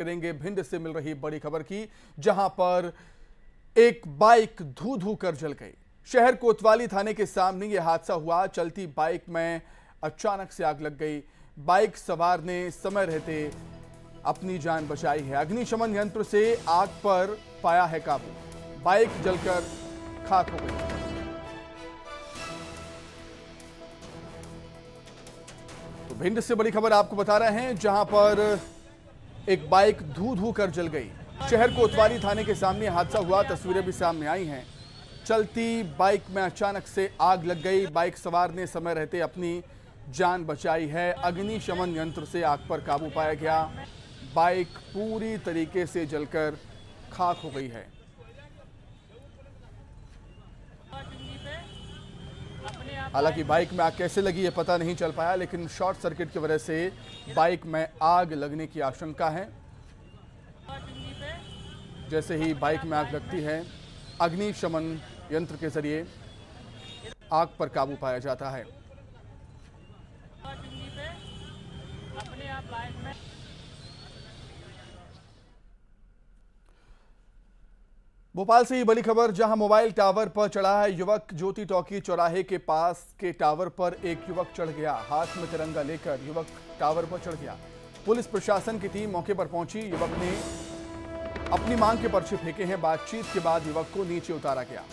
करेंगे भिंड से मिल रही बड़ी खबर की, जहां पर एक बाइक धू धू कर जल गई। शहर कोतवाली थाने के सामने यह हादसा हुआ। चलती बाइक में अचानक से आग लग गई। बाइक सवार ने समय रहते अपनी जान बचाई है। अग्निशमन यंत्र से आग पर पाया है काबू। बाइक जलकर खाक हो गई। तो भिंड से बड़ी खबर आपको बता रहे हैं, जहां पर एक बाइक धू धू कर जल गई। शहर कोतवाली थाने के सामने हादसा हुआ। तस्वीरें भी सामने आई हैं। चलती बाइक में अचानक से आग लग गई। बाइक सवार ने समय रहते अपनी जान बचाई है। अग्निशमन यंत्र से आग पर काबू पाया गया। बाइक पूरी तरीके से जलकर खाक हो गई है। हालांकि बाइक में आग कैसे लगी ये पता नहीं चल पाया, लेकिन शॉर्ट सर्किट की वजह से बाइक में आग लगने की आशंका है। जैसे ही बाइक में आग लगती है, अग्निशमन यंत्र के जरिए आग पर काबू पाया जाता है। भोपाल से ही बड़ी खबर, जहां मोबाइल टावर पर चढ़ा है युवक। ज्योति टॉकी चौराहे के पास के टावर पर एक युवक चढ़ गया। हाथ में तिरंगा लेकर युवक टावर पर चढ़ गया। पुलिस प्रशासन की टीम मौके पर पहुंची। युवक ने अपनी मांग के पर्चे फेंके हैं। बातचीत के बाद युवक को नीचे उतारा गया।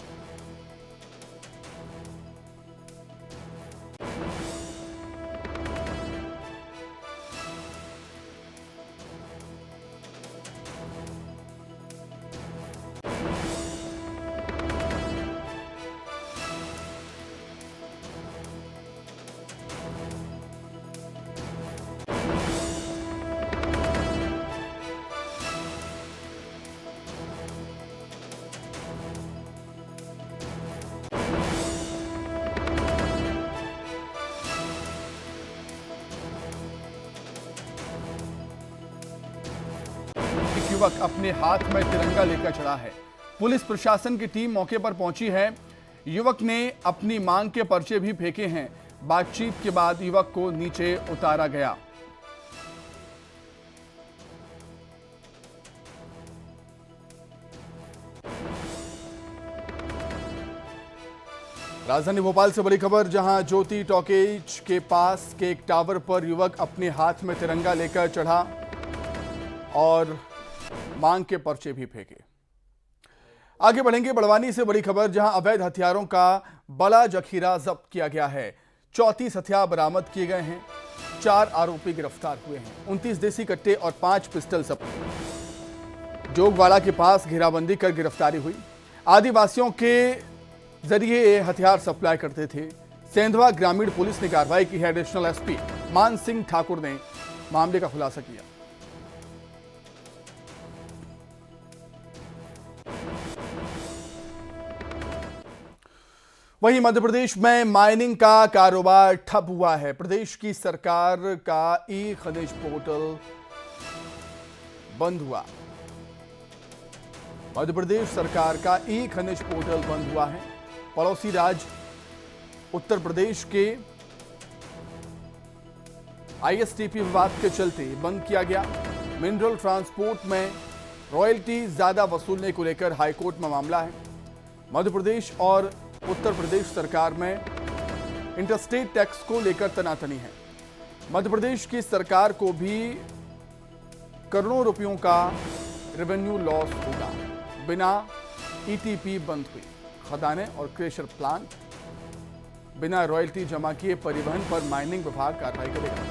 युवक अपने हाथ में तिरंगा लेकर चढ़ा है। पुलिस प्रशासन की टीम मौके पर पहुंची है। युवक ने अपनी मांग के पर्चे भी फेंके हैं। बातचीत के बाद युवक को नीचे उतारा गया। राजधानी भोपाल से बड़ी खबर, जहां ज्योति टॉकीज के पास के एक टावर पर युवक अपने हाथ में तिरंगा लेकर चढ़ा और मांग के पर्चे भी फेंके। आगे बढ़ेंगे बड़वानी से बड़ी खबर, जहां अवैध हथियारों का बड़ा जखीरा जब्त किया गया है। 34 हथियार बरामद किए गए हैं। 4 आरोपी गिरफ्तार हुए हैं। 29 देसी कट्टे और 5 पिस्टल जब्त। जोगवाड़ा के पास घेराबंदी कर गिरफ्तारी हुई। आदिवासियों के जरिए ये हथियार सप्लाई करते थे। सेंधवा ग्रामीण पुलिस ने कार्रवाई की है। एडिशनल एसपी मान सिंह ठाकुर ने मामले का खुलासा किया। वहीं मध्य प्रदेश में माइनिंग का कारोबार ठप हुआ है। प्रदेश की सरकार का ई खनिज पोर्टल बंद हुआ। मध्य प्रदेश सरकार का ई खनिज पोर्टल बंद हुआ है। पड़ोसी राज्य उत्तर प्रदेश के आईएसटीपी विवाद के चलते बंद किया गया। मिनरल ट्रांसपोर्ट में रॉयल्टी ज्यादा वसूलने को लेकर हाईकोर्ट में मामला है। मध्य प्रदेश और उत्तर प्रदेश सरकार में इंटरस्टेट टैक्स को लेकर तनातनी है। मध्य प्रदेश की सरकार को भी करोड़ों रुपयों का रेवेन्यू लॉस होगा। बिना ईटीपी बंद हुई खदानें और क्रेशर प्लांट, बिना रॉयल्टी जमा किए परिवहन पर माइनिंग विभाग कार्रवाई करेगा।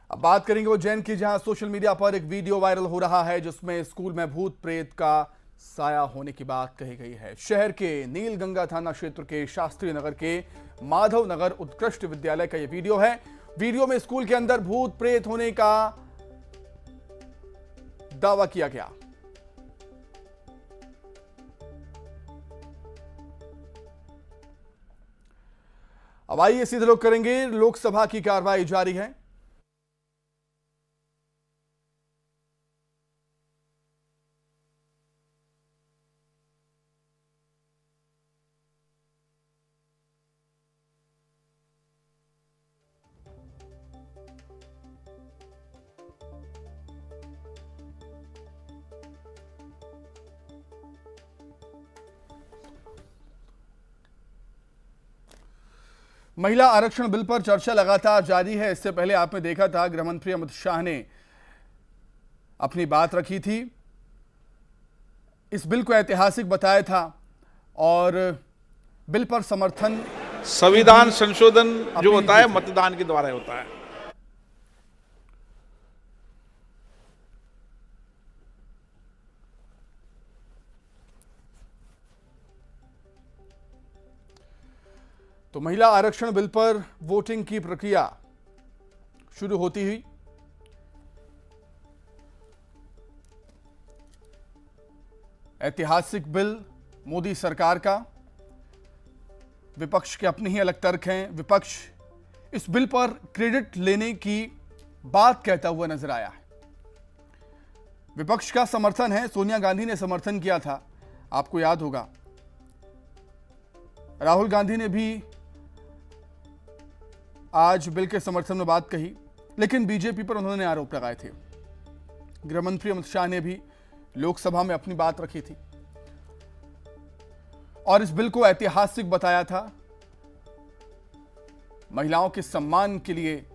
अब बात करेंगे उज्जैन की, जहां सोशल मीडिया पर एक वीडियो वायरल हो रहा है, जिसमें स्कूल में भूत प्रेत का साया होने की बात कही गई है। शहर के नीलगंगा थाना क्षेत्र के शास्त्री नगर के माधव नगर उत्कृष्ट विद्यालय का यह वीडियो है। वीडियो में स्कूल के अंदर भूत प्रेत होने का दावा किया गया। अब आइए सीधे लोग करेंगे लोकसभा की कार्रवाई जारी है। महिला आरक्षण बिल पर चर्चा लगातार जारी है। इससे पहले आपने देखा था गृह मंत्री अमित शाह ने अपनी बात रखी थी, इस बिल को ऐतिहासिक बताया था और बिल पर समर्थन। संविधान संशोधन जो होता है मतदान के द्वारा होता है। तो महिला आरक्षण बिल पर वोटिंग की प्रक्रिया शुरू होती हुई ऐतिहासिक बिल मोदी सरकार का। विपक्ष के अपने ही अलग तर्क हैं। विपक्ष इस बिल पर क्रेडिट लेने की बात कहता हुआ नजर आया है। विपक्ष का समर्थन है, सोनिया गांधी ने समर्थन किया था, आपको याद होगा। राहुल गांधी ने भी आज बिल के समर्थन में बात कही, लेकिन बीजेपी पर उन्होंने आरोप लगाए थे। गृह मंत्री अमित शाह ने भी लोकसभा में अपनी बात रखी थी और इस बिल को ऐतिहासिक बताया था। महिलाओं के सम्मान के लिए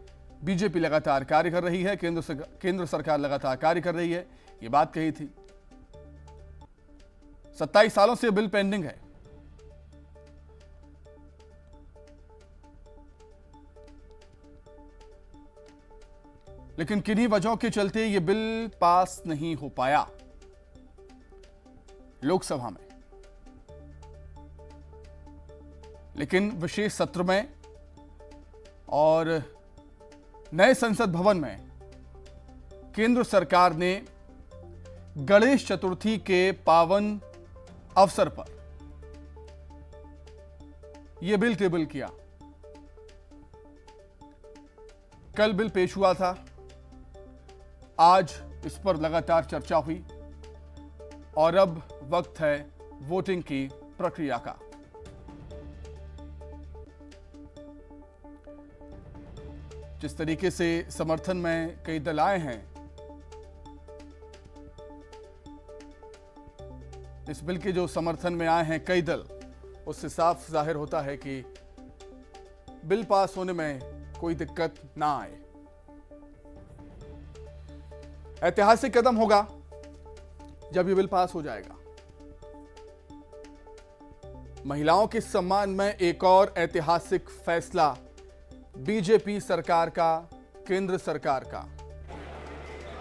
बीजेपी लगातार कार्य कर रही है, केंद्र सरकार लगातार कार्य कर रही है, ये बात कही थी। 27 सालों से बिल पेंडिंग है। लेकिन किन्हीं वजहों के चलते यह बिल पास नहीं हो पाया लोकसभा में। लेकिन विशेष सत्र में और नए संसद भवन में केंद्र सरकार ने गणेश चतुर्थी के पावन अवसर पर यह बिल टेबल किया। कल बिल पेश हुआ था, आज इस पर लगातार चर्चा हुई और अब वक्त है वोटिंग की प्रक्रिया का। जिस तरीके से समर्थन में कई दल आए हैं, इस बिल के जो समर्थन में आए हैं कई दल, उससे साफ जाहिर होता है कि बिल पास होने में कोई दिक्कत ना आए। ऐतिहासिक कदम होगा जब यह बिल पास हो जाएगा। महिलाओं के सम्मान में एक और ऐतिहासिक फैसला बीजेपी सरकार का, केंद्र सरकार का।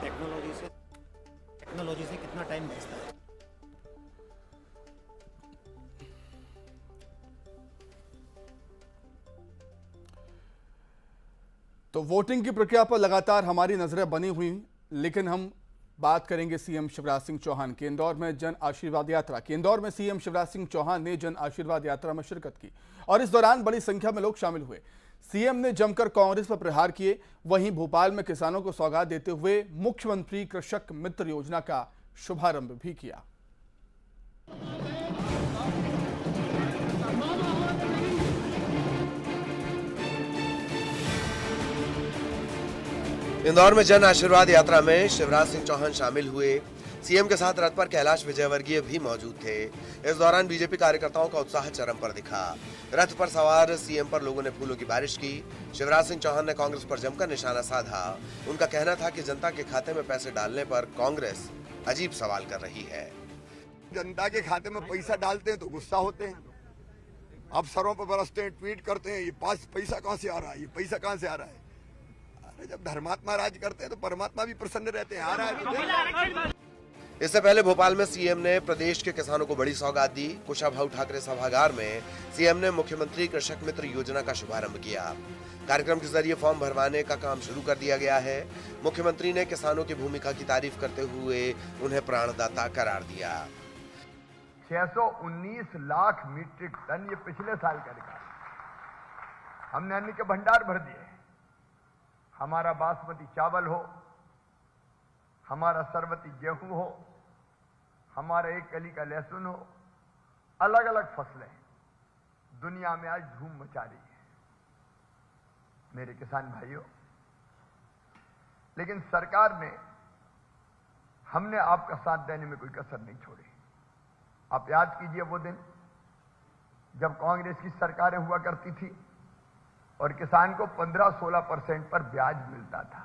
टेक्नोलॉजी से कितना टाइम बचता है? तो वोटिंग की प्रक्रिया पर लगातार हमारी नजरें बनी हुई, लेकिन हम बात करेंगे सीएम शिवराज सिंह चौहान की। इंदौर में जन आशीर्वाद यात्रा की। इंदौर में सीएम शिवराज सिंह चौहान ने जन आशीर्वाद यात्रा में शिरकत की और इस दौरान बड़ी संख्या में लोग शामिल हुए। सीएम ने जमकर कांग्रेस पर प्रहार किए। वहीं भोपाल में किसानों को सौगात देते हुए मुख्यमंत्री कृषक मित्र योजना का शुभारंभ भी किया। इंदौर में जन आशीर्वाद यात्रा में शिवराज सिंह चौहान शामिल हुए। सीएम के साथ रथ पर कैलाश विजयवर्गीय भी मौजूद थे। इस दौरान बीजेपी कार्यकर्ताओं का उत्साह चरम पर दिखा। रथ पर सवार सीएम पर लोगों ने फूलों की बारिश की। शिवराज सिंह चौहान ने कांग्रेस पर जमकर निशाना साधा। उनका कहना था कि जनता के खाते में पैसे डालने पर कांग्रेस अजीब सवाल कर रही है। जनता के खाते में पैसा डालते हैं तो गुस्सा होते हैं, अफसरों पर बरसते हैं, ट्वीट करते हैं, ये पैसा कहां से आ रहा है, ये पैसा कहां से आ रहा है। अरे जब धर्मात्मा राज करते हैं तो परमात्मा भी प्रसन्न रहते हैं। आ रहा है। इससे पहले भोपाल में सीएम ने प्रदेश के किसानों को बड़ी सौगात दी। कुशाभाऊ ठाकरे सभागार में सीएम ने मुख्यमंत्री कृषक मित्र योजना का शुभारंभ किया। कार्यक्रम के जरिए फॉर्म भरवाने का काम शुरू कर दिया गया है। मुख्यमंत्री ने किसानों की भूमिका की तारीफ करते हुए उन्हें प्राणदाता करार दिया। 619 लाख मीट्रिक टन ये पिछले साल का रिकॉर्ड। हमने अन्न के भंडार भर दिए। हमारा बासमती चावल हो, हमारा सरबती गेहूं हो, हमारा एक कली का लहसुन हो, अलग अलग फसलें दुनिया में आज धूम मचा रही है। मेरे किसान भाइयों, लेकिन सरकार ने हमने आपका साथ देने में कोई कसर नहीं छोड़ी। आप याद कीजिए वो दिन जब कांग्रेस की सरकारें हुआ करती थी और किसान को 15-16% पर ब्याज मिलता था।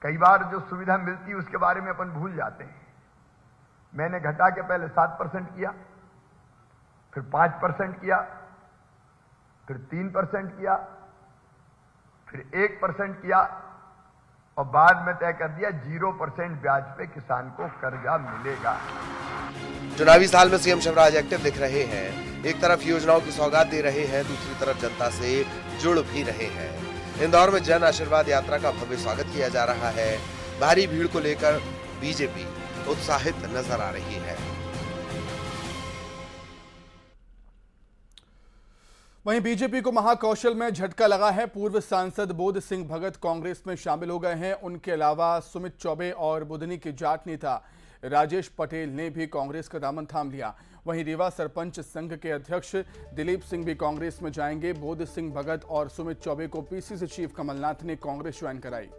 कई बार जो सुविधा मिलती उसके बारे में अपन भूल जाते हैं। मैंने घटा के पहले 7% किया, फिर 5% किया, फिर 3% किया, फिर 1% किया और बाद में तय कर दिया 0% ब्याज पे किसान को कर्जा मिलेगा। चुनावी साल में सीएम शिवराज एक्टिव दिख रहे हैं। एक तरफ योजनाओं की सौगात दे रहे हैं, दूसरी तरफ जनता से जुड़ भी रहे हैं। इंदौर में जन आशीर्वाद यात्रा का भव्य स्वागत किया जा रहा है। भारी भीड़ को लेकर बीजेपी उत्साहित नजर आ रही है। वहीं बीजेपी को महाकौशल में झटका लगा है। पूर्व सांसद बोध सिंह भगत कांग्रेस में शामिल हो गए हैं। उनके अलावा सुमित चौबे और बुधनी के जाट नेता राजेश पटेल ने भी कांग्रेस का दामन थाम लिया। वहीं रीवा सरपंच संघ के अध्यक्ष दिलीप सिंह भी कांग्रेस में जाएंगे। बोध सिंह भगत और सुमित चौबे को पीसीसी चीफ कमलनाथ ने कांग्रेस ज्वाइन कराई।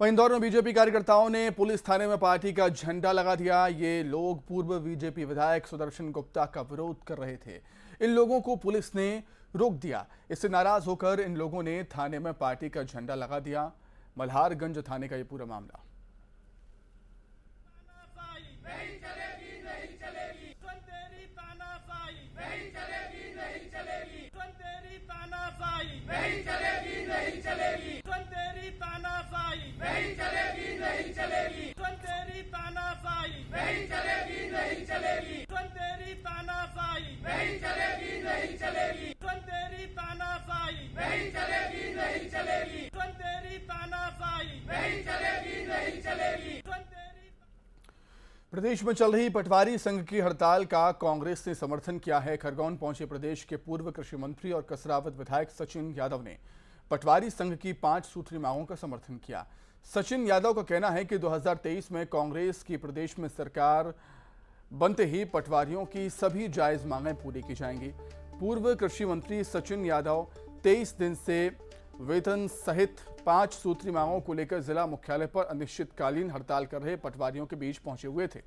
वहीं इंदौर में बीजेपी कार्यकर्ताओं ने पुलिस थाने में पार्टी का झंडा लगा दिया। ये लोग पूर्व बीजेपी विधायक सुदर्शन गुप्ता का विरोध कर रहे थे। इन लोगों को पुलिस ने रोक दिया। इससे नाराज होकर इन लोगों ने थाने में पार्टी का झंडा लगा दिया। मल्हारगंज थाने का ये पूरा मामला। प्रदेश में चल रही पटवारी संघ की हड़ताल का कांग्रेस ने समर्थन किया है। खरगोन पहुंचे प्रदेश के पूर्व कृषि मंत्री और कसरावत विधायक सचिन यादव ने पटवारी संघ की 5 सूत्री मांगों का समर्थन किया। सचिन यादव का कहना है कि 2023 में कांग्रेस की प्रदेश में सरकार बनते ही पटवारियों की सभी जायज मांगें पूरी की जाएंगी। पूर्व कृषि मंत्री सचिन यादव 23 दिन से वेतन सहित 5 सूत्री मांगों को लेकर जिला मुख्यालय पर अनिश्चितकालीन हड़ताल कर रहे पटवारियों के बीच पहुंचे हुए थे।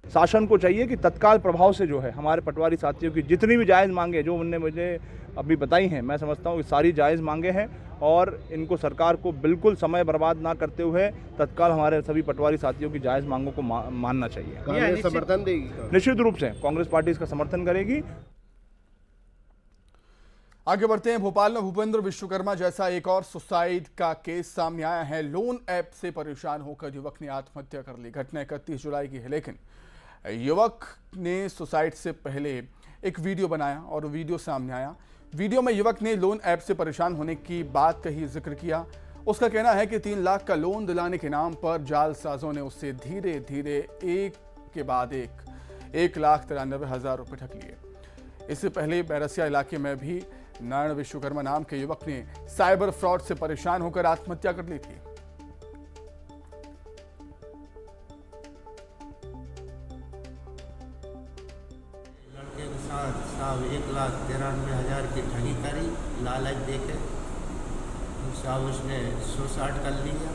शासन को चाहिए कि तत्काल प्रभाव से जो है हमारे पटवारी साथियों की जितनी भी जायज़ मांगे जो उनने मुझे अभी बताई हैं, मैं समझता हूँ कि सारी जायज़ मांगे हैं और इनको सरकार को बिल्कुल समय बर्बाद ना करते हुए तत्काल हमारे सभी पटवारी साथियों की जायज़ मांगों को मानना चाहिए। कांग्रेस समर्थन देगी? निश्चित रूप से कांग्रेस पार्टी इसका समर्थन करेगी। आगे बढ़ते हैं। भोपाल में भूपेंद्र विश्वकर्मा जैसा एक और सुसाइड का केस सामने आया है। लोन ऐप से परेशान होकर युवक ने आत्महत्या कर ली। घटना 31 जुलाई की है, लेकिन युवक ने सुसाइड से पहले एक वीडियो बनाया और वीडियो सामने आया। वीडियो में युवक ने लोन ऐप से परेशान होने की बात कही, जिक्र किया। उसका कहना है कि 3 लाख का लोन दिलाने के नाम पर जालसाजों ने उससे धीरे धीरे एक के बाद एक 1,93,000 रुपये ठग लिए। इससे पहले बैरसिया इलाके में भी नारायण विश्वकर्मा नाम के युवक ने साइबर फ्रॉड से परेशान होकर आत्महत्या कर ली थी। लड़के के साथ 1,93,000 की ठगी करी, लालच देके साहब उसने सुसाइड कर लिया।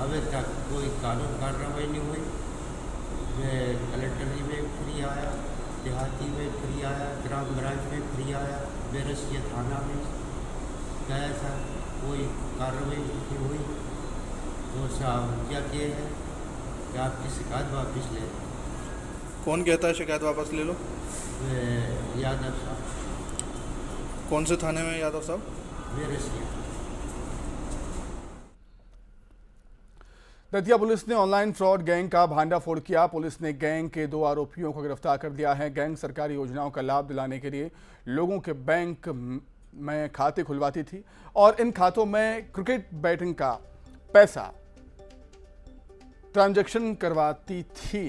अभी तक कोई कानून कार्रवाई नहीं हुई। मैं कलेक्टरी में फ्री आया, देहाती में फ्री आया, ग्राम ब्रांच में फ्री आया, बैरसिया थाना में गया था, कोई कार्रवाई नहीं हुई। तो साहब क्या किए हैं कि आपकी शिकायत वापस ले। कौन कहता है शिकायत वापस ले लो? यादव साहब। कौन से थाने में यादव साहब? बैरसिया। दतिया पुलिस ने ऑनलाइन फ्रॉड गैंग का भांडाफोड़ किया। पुलिस ने गैंग के 2 आरोपियों को गिरफ्तार कर दिया है। गैंग सरकारी योजनाओं का लाभ दिलाने के लिए लोगों के बैंक में खाते खुलवाती थी और इन खातों में क्रिकेट बैटिंग का पैसा ट्रांजैक्शन करवाती थी।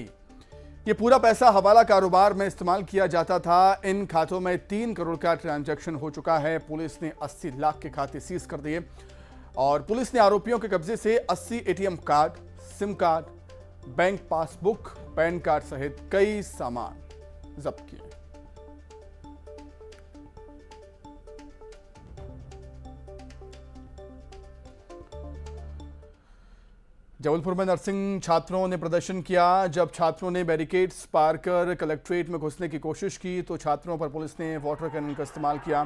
ये पूरा पैसा हवाला कारोबार में इस्तेमाल किया जाता था। इन खातों में 3 करोड़ का ट्रांजैक्शन हो चुका है। पुलिस ने 80 लाख के खाते सीज कर दिए और पुलिस ने आरोपियों के कब्जे से 80 ATM card, SIM card, bank passbook, pan card सहित कई सामान जब्त किए। जबलपुर में नर्सिंग छात्रों ने प्रदर्शन किया। जब छात्रों ने बैरिकेड्स पार कर कलेक्ट्रेट में घुसने की कोशिश की तो छात्रों पर पुलिस ने वाटर कैनन का इस्तेमाल किया।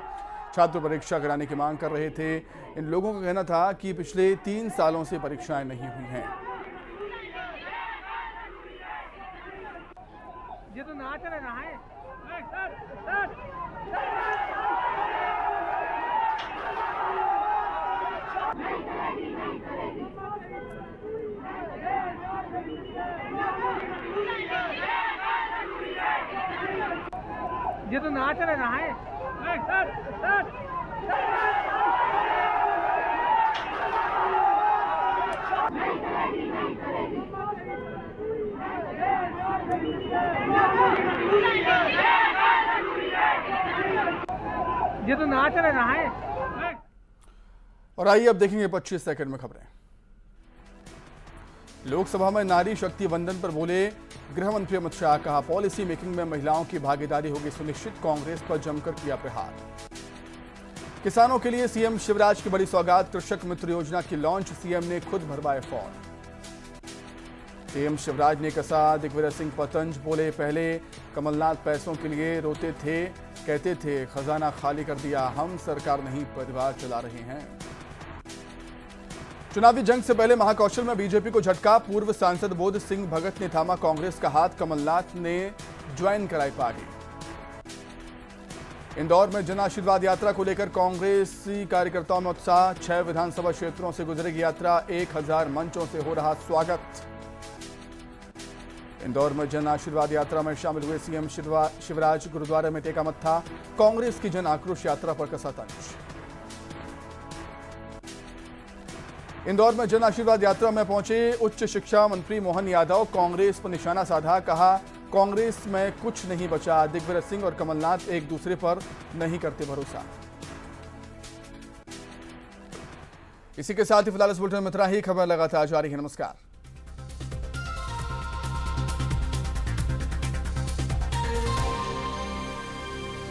छात्र परीक्षा कराने की मांग कर रहे थे। इन लोगों का कहना था कि पिछले 3 सालों से परीक्षाएं नहीं हुई हैं। ये तो नाच रहा है। ये तो नाच रहा है। ये तो नाच रहा है। और आइए अब देखेंगे 25 सेकंड में खबरें। लोकसभा में नारी शक्ति वंदन पर बोले गृह मंत्री अमित शाह। कहा पॉलिसी मेकिंग में महिलाओं की भागीदारी होगी सुनिश्चित। कांग्रेस पर जमकर किया प्रहार। किसानों के लिए सीएम शिवराज की बड़ी सौगात। कृषक मित्र योजना की लॉन्च। सीएम ने खुद भरवाए फॉर्म। सीएम शिवराज ने कसा दिग्विजय सिंह पतंज। बोले पहले कमलनाथ पैसों के लिए रोते थे, कहते थे खजाना खाली कर दिया। हम सरकार नहीं परिवार चला रहे हैं। चुनावी जंग से पहले महाकौशल में बीजेपी को झटका। पूर्व सांसद बोध सिंह भगत ने थामा कांग्रेस का हाथ। कमलनाथ ने ज्वाइन कराई पार्टी। इंदौर में जन आशीर्वाद यात्रा को लेकर कांग्रेसी कार्यकर्ताओं में उत्साह। 6 विधानसभा क्षेत्रों से गुजरेगी यात्रा। 1000 मंचों से हो रहा स्वागत। इंदौर में जन आशीर्वाद यात्रा में शामिल हुए सीएम शिवराज। गुरुद्वारे में टेका मत्था। कांग्रेस की जन आक्रोश यात्रा पर कसा तंज। इंदौर में जन आशीर्वाद यात्रा में पहुंचे उच्च शिक्षा मंत्री मोहन यादव। कांग्रेस पर निशाना साधा। कहा कांग्रेस में कुछ नहीं बचा। दिग्विजय सिंह और कमलनाथ एक दूसरे पर नहीं करते भरोसा। इसी के साथ ही फिलहाल इस बुलेटिन में इतना ही। खबर लगातार जारी है। नमस्कार।